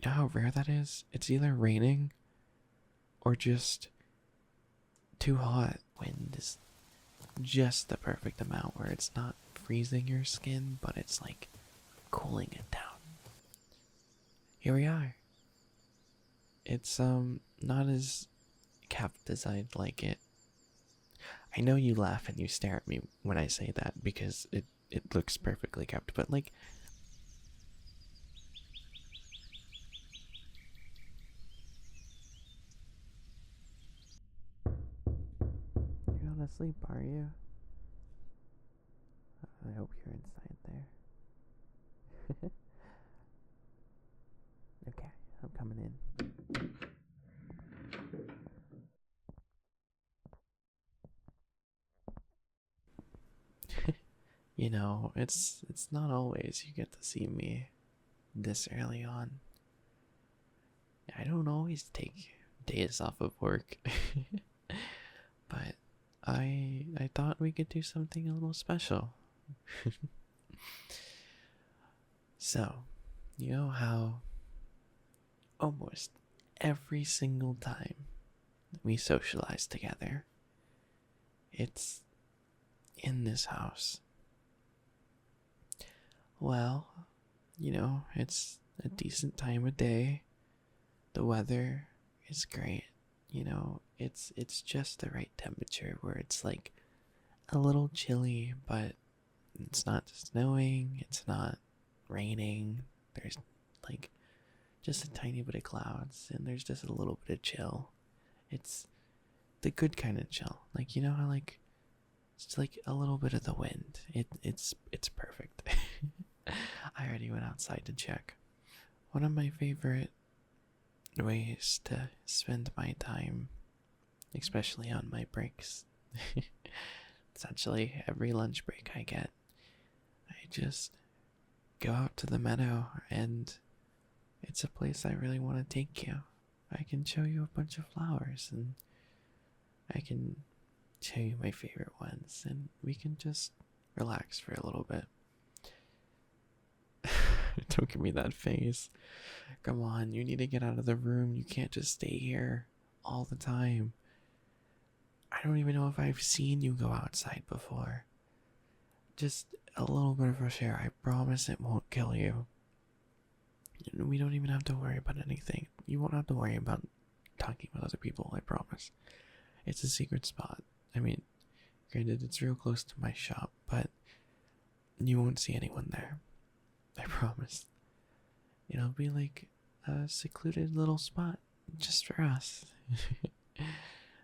You know how rare that is? It's either raining or just too hot. Wind is just the perfect amount where it's not freezing your skin, but it's like cooling it down. Here we are. It's not as kept as I'd like it. I know you laugh and you stare at me when I say that because it looks perfectly kept, but like you're not asleep, are you? I hope you're inside there. Okay, I'm coming in. You know, it's not always you get to see me this early on. I don't always take days off of work. But I thought we could do something a little special. So, you know how almost every single time we socialize together, it's in this house. Well, it's a decent time of day. The weather is great. It's just the right temperature where it's like a little chilly, but it's not snowing, it's not raining. There's like just a tiny bit of clouds and there's just a little bit of chill. It's the good kind of chill. Like how like it's like a little bit of the wind. It's perfect. I already went outside to check. One of my favorite ways to spend my time, especially on my breaks. Essentially, every lunch break I get, I just go out to the meadow, and it's a place I really want to take you. I can show you a bunch of flowers, and I can show you my favorite ones, and we can just relax for a little bit. Don't give me that face. Come on, you need to get out of the room. You can't just stay here all the time. I don't even know if I've seen you go outside before. Just a little bit of fresh air. I promise it won't kill you. We don't even have to worry about anything. You won't have to worry about talking with other people, I promise. It's a secret spot. I mean, granted, it's real close to my shop, but you won't see anyone there. I promise. It'll be like a secluded little spot just for us.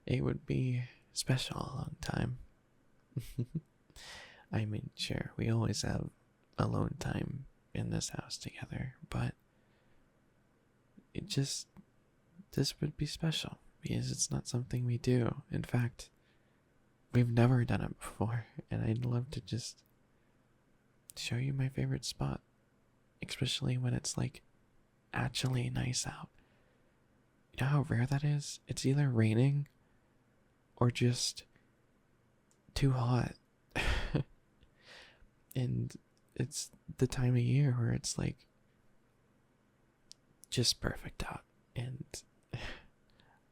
It would be special a long time. I mean, sure, we always have alone time in this house together, but this would be special because it's not something we do. In fact, we've never done it before, and I'd love to just show you my favorite spot, especially when it's like actually nice out. You know how rare that is? It's either raining or just too hot. And it's the time of year where it's like just perfect out. And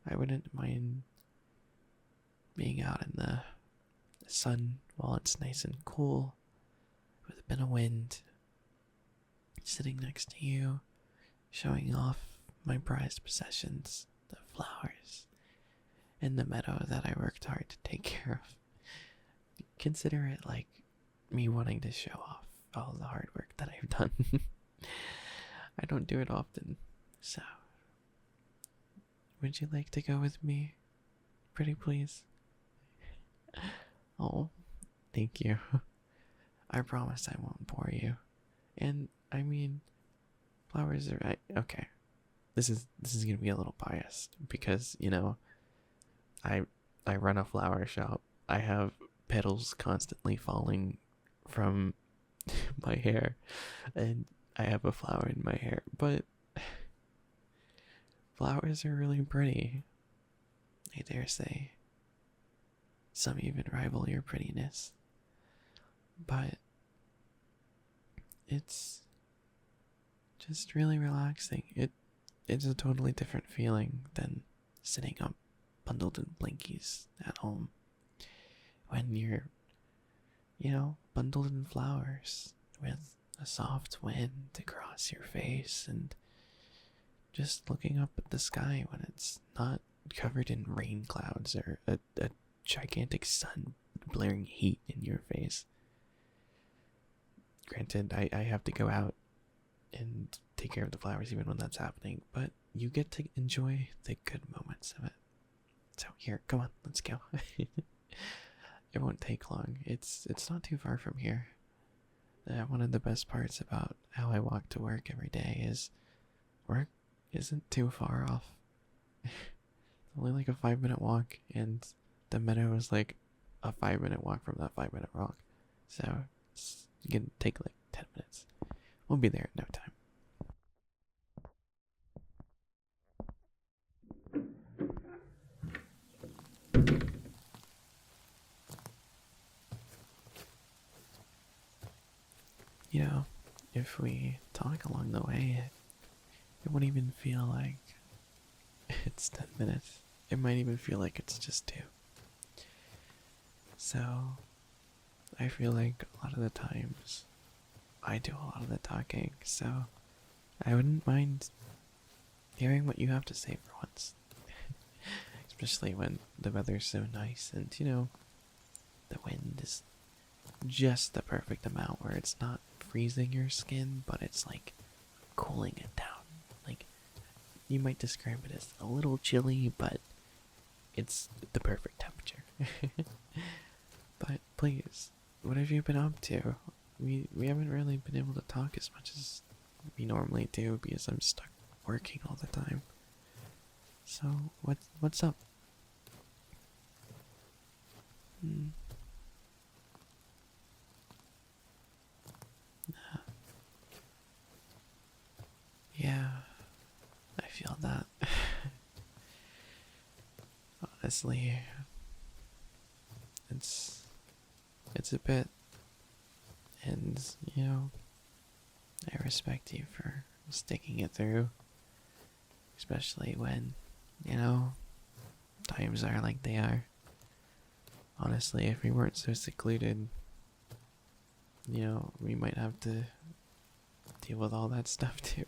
I wouldn't mind being out in the sun while it's nice and cool with a bit of wind, sitting next to you, showing off my prized possessions, the flowers, and the meadow that I worked hard to take care of. Consider it like me wanting to show off all the hard work that I've done. I don't do it often, so would you like to go with me? Pretty please? Oh, thank you. I promise I won't bore you. And I mean, flowers are okay. This is gonna be a little biased because I I run a flower shop. I have petals constantly falling from my hair, and I have a flower in my hair. But flowers are really pretty. I dare say. Some even rival your prettiness. But it's just really relaxing. it's a totally different feeling than sitting up bundled in blankies at home when you're, bundled in flowers with a soft wind across your face and just looking up at the sky when it's not covered in rain clouds or a gigantic sun blaring heat in your face. Granted, I have to go out and take care of the flowers even when that's happening, but you get to enjoy the good moments of it. So here, come on, let's go. It won't take long. It's not too far from here. One of the best parts about how I walk to work every day is work isn't too far off. It's only like a 5-minute walk, and the meadow is like a 5-minute walk from that 5-minute walk. So you can take like 10 minutes. We'll be there in no time. If we talk along the way, it won't even feel like it's 10 minutes. It might even feel like it's just 2. So, I feel like a lot of the times I do a lot of the talking, so I wouldn't mind hearing what you have to say for once. Especially when the weather's so nice and, the wind is just the perfect amount where it's not freezing your skin, but it's like cooling it down. Like, you might describe it as a little chilly, but it's the perfect temperature. But please, what have you been up to? We haven't really been able to talk as much as we normally do because I'm stuck working all the time. So what's up? Yeah, I feel that. Honestly, it's a bit, and I respect you for sticking it through, especially when times are like they are. Honestly, if we weren't so secluded, we might have to deal with all that stuff too.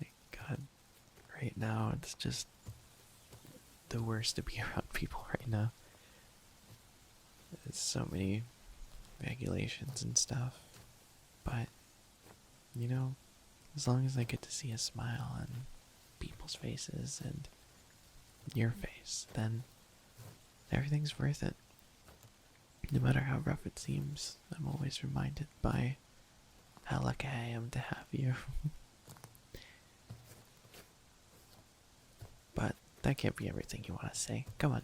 Like, God, right now it's just the worst to be around people right now. There's so many regulations and stuff, but as long as I get to see a smile on people's faces and your face, then everything's worth it. No matter how rough it seems, I'm always reminded by how lucky I am to have you. But that can't be everything you want to say. Come on.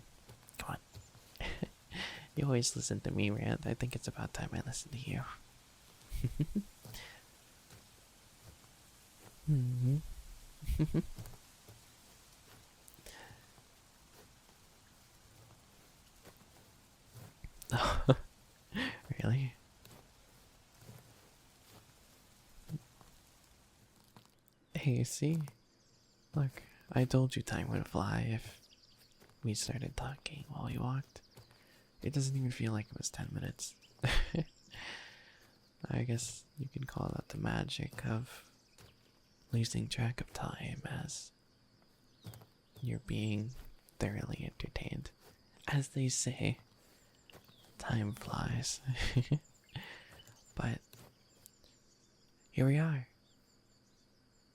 You always listen to me rant. I think it's about time I listen to you. Really? Hey, see? Look, I told you time would fly if we started talking while we walked. It doesn't even feel like it was 10 minutes. I guess you can call that the magic of losing track of time as you're being thoroughly entertained. As they say, time flies. But here we are.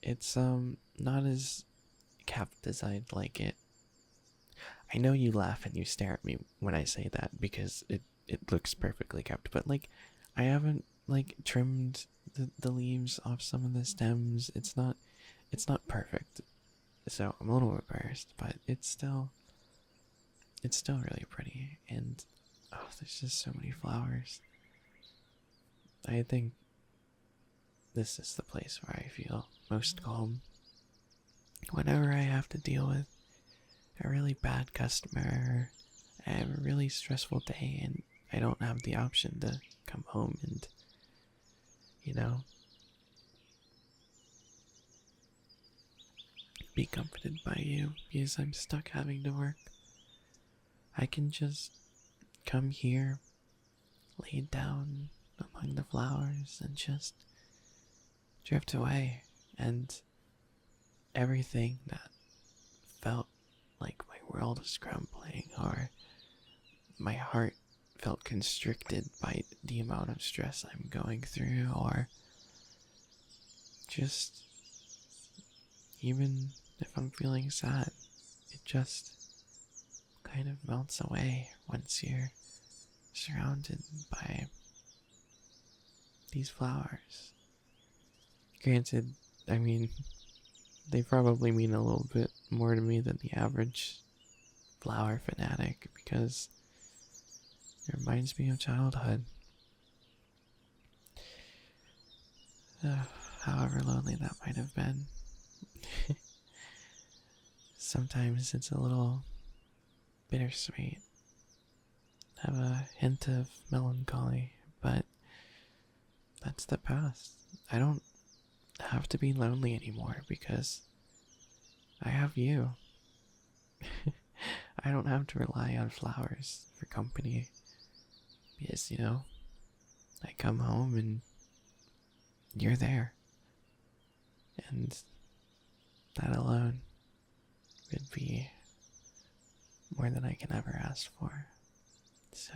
It's not as kept as I'd like it. I know you laugh and you stare at me when I say that because it looks perfectly kept, but like I haven't like trimmed the leaves off some of the stems. It's not perfect. So I'm a little embarrassed, but it's still really pretty, and there's just so many flowers. I think this is the place where I feel most calm. Whenever I have to deal with a really bad customer, I have a really stressful day, and I don't have the option to come home and, be comforted by you because I'm stuck having to work. I can just come here, lay down among the flowers, and just drift away. And everything that felt like my world was crumbling, or my heart felt constricted by the amount of stress I'm going through, or just even if I'm feeling sad, it just kind of melts away once you're surrounded by these flowers. Granted, I mean, they probably mean a little bit more to me than the average flower fanatic because it reminds me of childhood. However lonely that might have been. Sometimes it's a little bittersweet, have a hint of melancholy, but that's the past. I don't have to be lonely anymore because I have you. I don't have to rely on flowers for company because, I come home and you're there. And that alone would be more than I can ever ask for. So,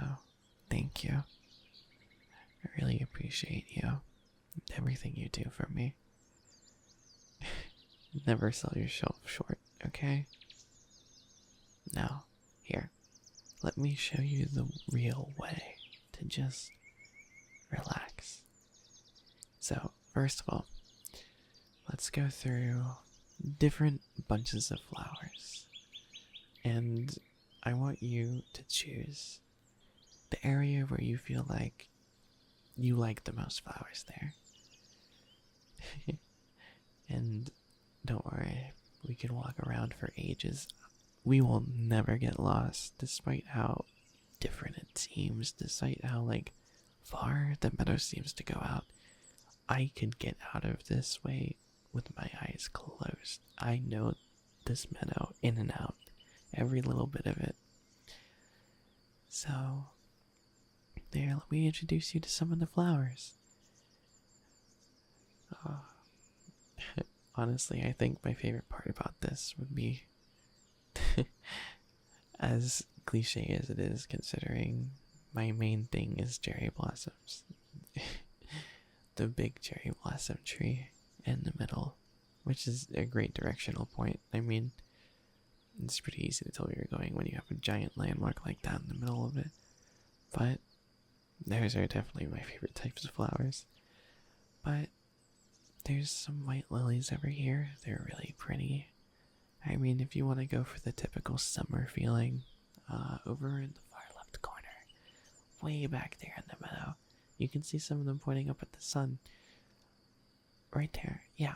thank you. I really appreciate you and everything you do for me. Never sell yourself short, okay? Now, here, let me show you the real way to just relax. So, first of all, let's go through different bunches of flowers. And I want you to choose the area where you feel like you like the most flowers there. And don't worry, we can walk around for ages. We will never get lost, despite how different it seems, despite how, far the meadow seems to go out. I could get out of this way with my eyes closed. I know this meadow in and out, every little bit of it. So, there, let me introduce you to some of the flowers. Honestly, I think my favorite part about this would be, as cliche as it is, considering my main thing is cherry blossoms. The big cherry blossom tree in the middle, which is a great directional point. I mean, it's pretty easy to tell where you're going when you have a giant landmark like that in the middle of it. But those are definitely my favorite types of flowers. But there's some white lilies over here. They're really pretty. I mean, if you want to go for the typical summer feeling, over in the far left corner, way back there in the meadow, you can see some of them pointing up at the sun. Right there, yeah.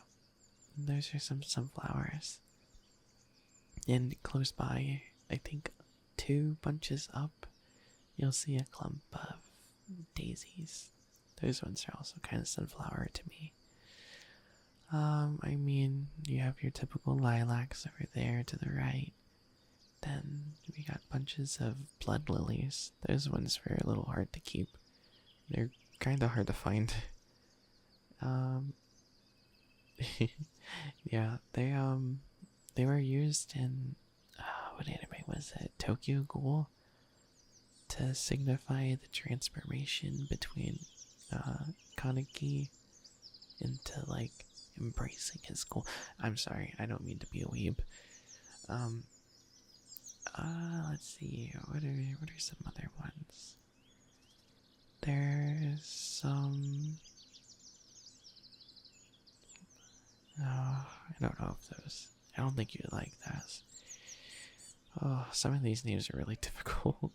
Those are some sunflowers. And close by, I think 2 bunches up, you'll see a clump of daisies. Those ones are also kind of sunflower to me. I mean, you have your typical lilacs over there to the right. Then we got bunches of blood lilies. Those ones were a little hard to keep. They're kind of hard to find. Yeah, they were used in, what anime was it? Tokyo Ghoul, to signify the transformation between Kaneki into embracing his goal. I'm sorry, I don't mean to be a weeb. Let's see, what are some other ones? There's some, I don't know if those, I don't think you'd like those. Oh, some of these names are really difficult.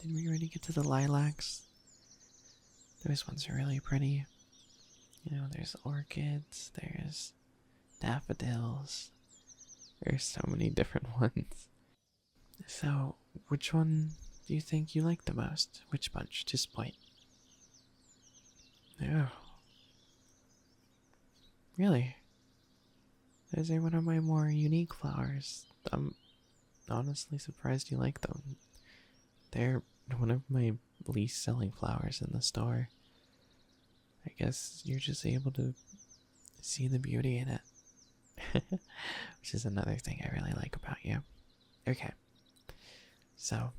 Did we already get to the lilacs? Those ones are really pretty. There's orchids, there's daffodils. There's so many different ones. So, which one do you think you like the most? Which bunch? Just point. Oh. Really? those are one of my more unique flowers. I'm honestly surprised you like them. They're one of my least selling flowers in the store. I guess you're just able to see the beauty in it. Which is another thing I really like about you. Okay, so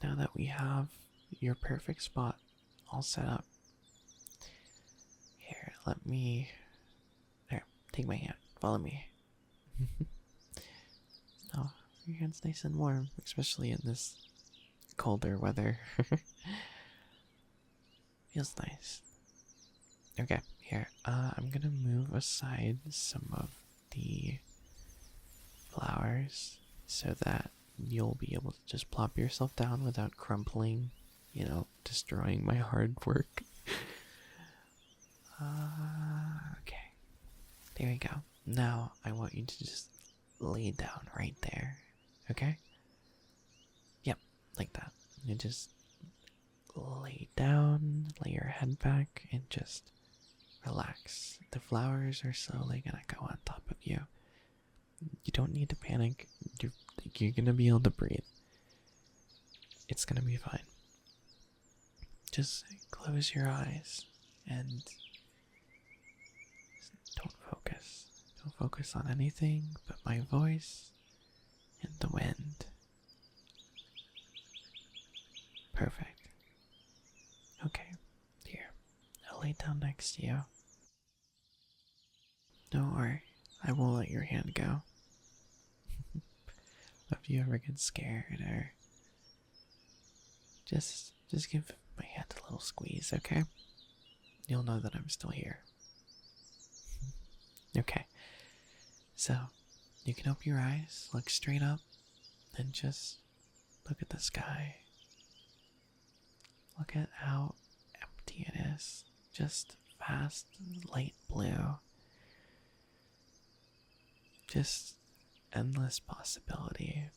now that we have your perfect spot all set up, here, let me. Here, take my hand, follow me. Oh, your hand's nice and warm, especially in this colder weather. Feels nice. Okay, here, I'm gonna move aside some of the flowers so that you'll be able to just plop yourself down without crumpling, destroying my hard work. Okay, there we go. Now I want you to just lay down right there, okay? Yep, like that. And just lay down, lay your head back, and just relax. The flowers are slowly gonna go on top of you. You don't need to panic. You're gonna be able to breathe. It's gonna be fine. Just close your eyes and don't focus. Don't focus on anything but my voice and the wind. Perfect. Okay, here. I'll lay down next to you. Don't worry, I won't let your hand go. If you ever get scared or just give my hand a little squeeze, okay? You'll know that I'm still here. Okay, so you can open your eyes, look straight up, and just look at the sky. Look at how empty it is. Just vast light blue. Just endless possibility.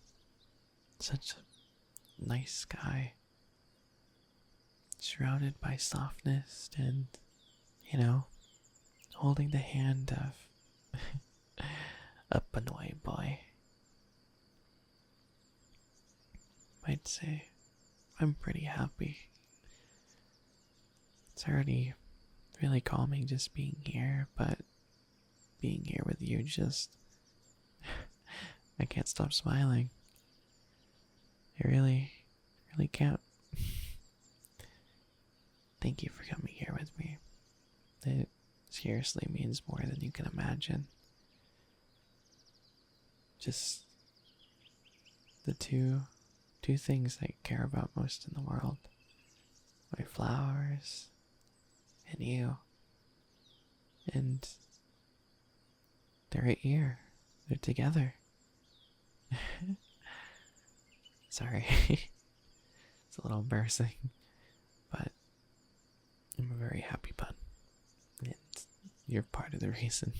Such a nice sky. Surrounded by softness and, holding the hand of a Pinoy boy. I'd say I'm pretty happy. It's already really calming just being here, but being here with you just... I can't stop smiling. I really can't. Thank you for coming here with me. It seriously means more than you can imagine. Just the two things I care about most in the world. My flowers and you. And they're right here. They're together. Sorry. It's a little embarrassing. But I'm a very happy bun. And you're part of the reason.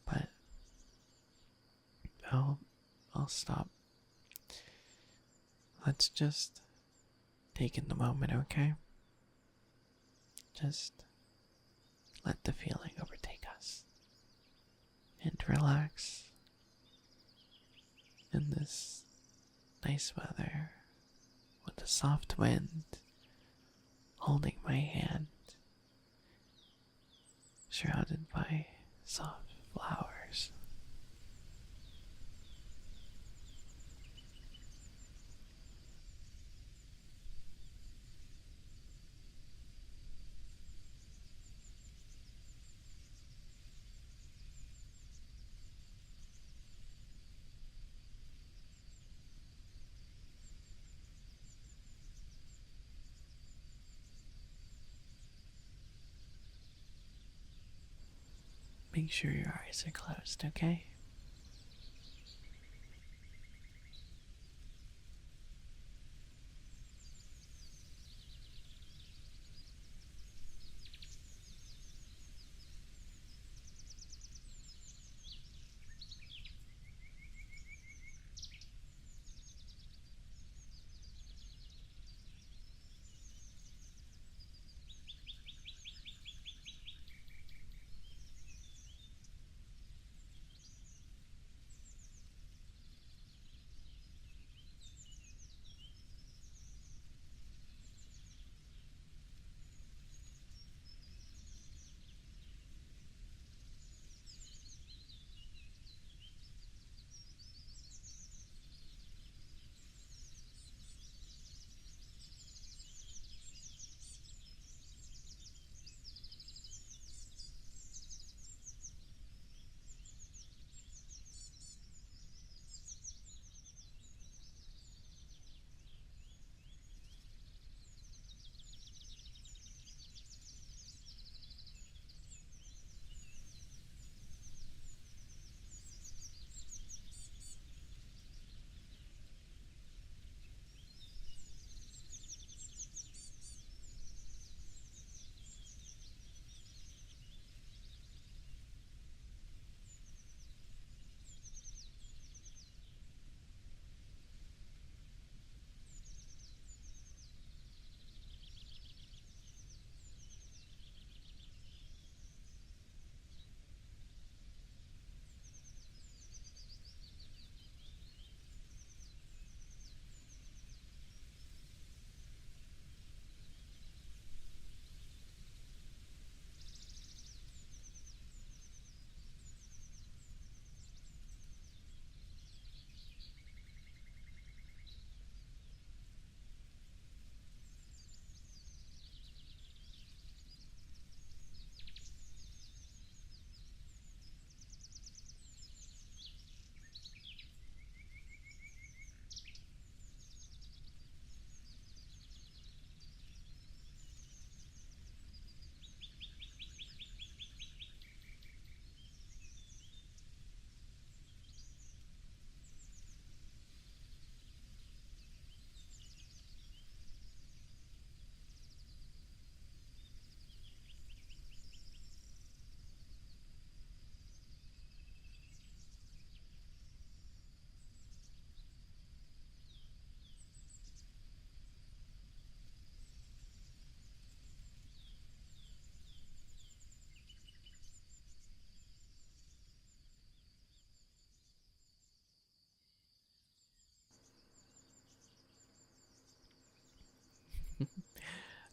But I'll stop. Let's just take in the moment, okay? Just let the feeling overtake us. And relax in this nice weather with the soft wind holding my hand, surrounded by soft flowers. Make sure your eyes are closed, okay?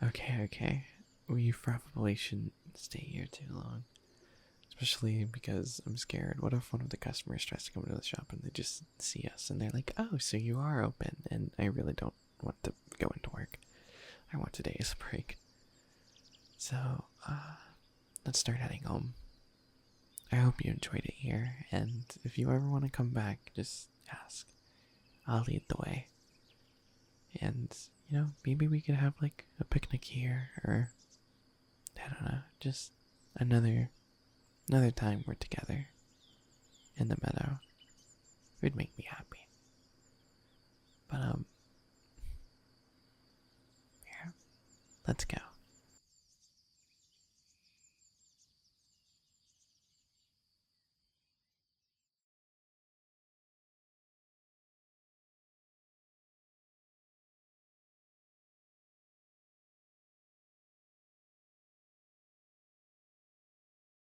Okay, okay. We probably shouldn't stay here too long. Especially because I'm scared. What if one of the customers tries to come into the shop and they just see us and they're like, oh, so you are open? And I really don't want to go into work. I want today's break. So, let's start heading home. I hope you enjoyed it here, and if you ever want to come back, just ask. I'll lead the way. And, maybe we could have like a picnic here, or I don't know, just another time we're together in the meadow. It would make me happy. But yeah, let's go.